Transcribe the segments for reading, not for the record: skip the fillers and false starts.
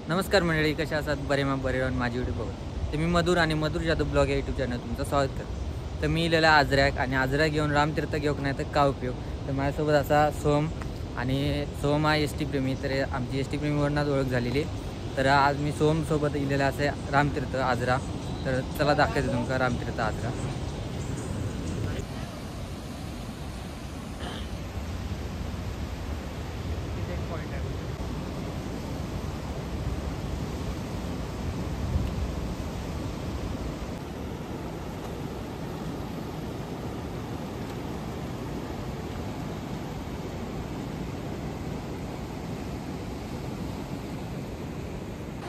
नमस्कार मंडळी, कशा असतात? बरे मग बरे राहून माझी व्हिडिओ बघत तर मी मधुर आणि मधुर जादू ब्लॉग या यूट्यूब चॅनल तुमचं स्वागत करतो. तर मी इलेला आजऱ्याक आणि आजरा घेऊन रामतीर्थ घेऊन नाही तर का उपयोग. तर माझ्यासोबत असा सोम आणि सोम हा एस टी प्रेमी. तर आमची एस टी प्रेमीवरनंच ओळख झालेली. तर आज मी सोमसोबत इलेला असे रामतीर्थ आजरा. तर चला दाखवते तुमका रामतीर्थ आजरा.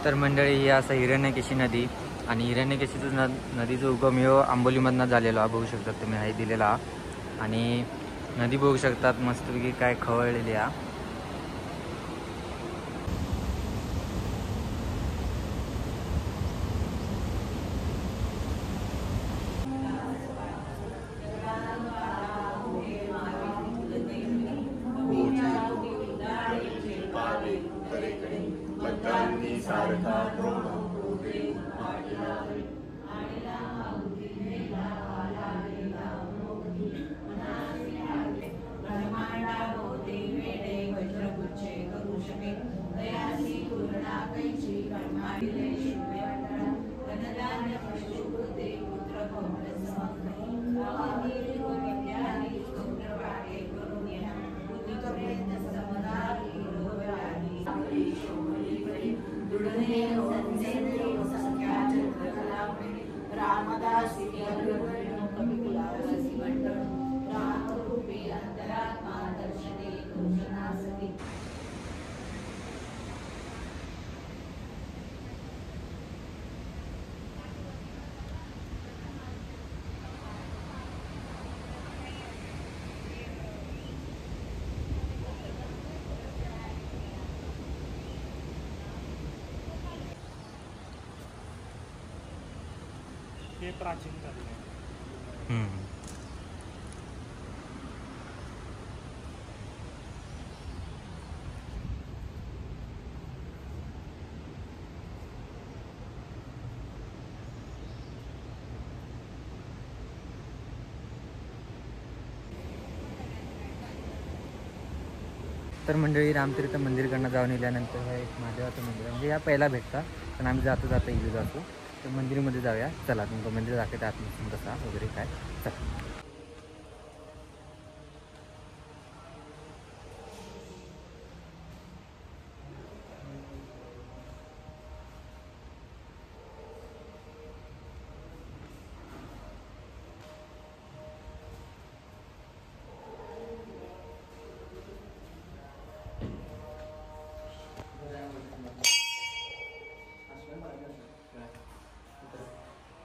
तर मंडळी ही असं हिरण्यकेशी नदी आणि हिरण्यकेशीचं नदीचा उगम ह्यो आंबोलीमधनं झालेला हा. बघू शकतात तुम्ही आहे दिलेला. आणि नदी बघू शकतात मस्तपैकी काय खवळलेली आहे. हे प्राचीन झालेलं आहे. तर मंडळी रामतीर्थ मंदिरकडनं जाऊन येल्यानंतर हा एक महादेवाचं मंदिर म्हणजे या पहिला भेटता. पण आम्ही जातो जातो इथे जातो. तर मंदिरमध्ये जाऊया. चला तुमचं मंदिर दाखवते आतमध्ये कसा वगैरे काय. चला.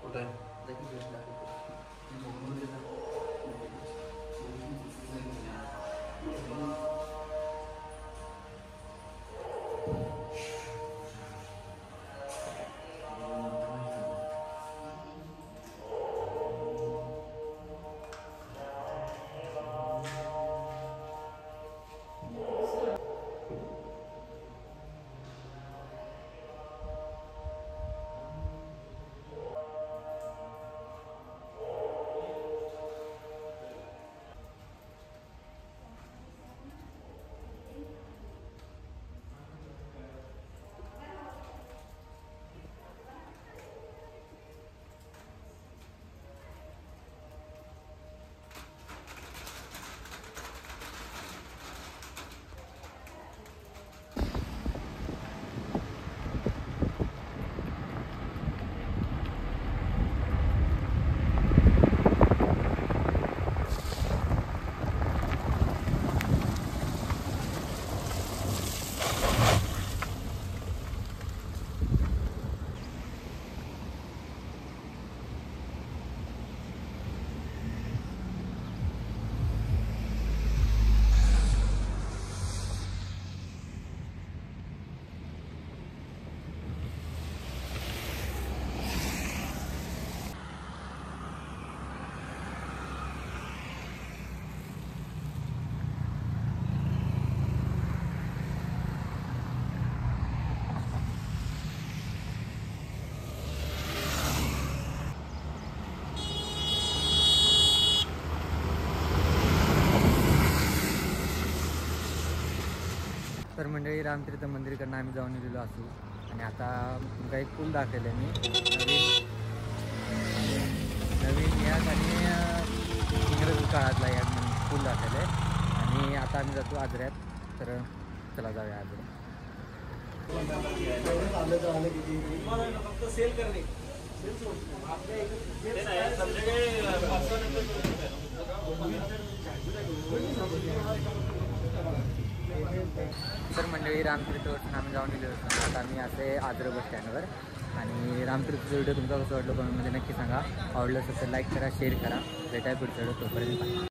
कुठं आहे? तर मंडळी रामतीर्थ मंदिरकडनं आम्ही जाऊन गेलेलो असू आणि आता तुमका एक पूल दाखवलं मी नवीन याक आणि इंग्रजी काळातला याक म्हणून पूल दाखवलं आहे आणि आता आम्ही जातो आजऱ्यात. तर चला जाऊया आजऱ्यात. तर मंडळी रामतीर्थवरून आम्ही जाऊन गेलो होतो. आता आम्ही असे आजरा बस स्टँडवर आणि रामतीर्थचा व्हिडिओ तुमचा कसं वाटलं कमेंटमध्ये नक्की सांगा. आवडलं असेल तर लाईक करा, शेअर करा. भेटाय पुढच्या व्हिडिओ तोपर्यंत.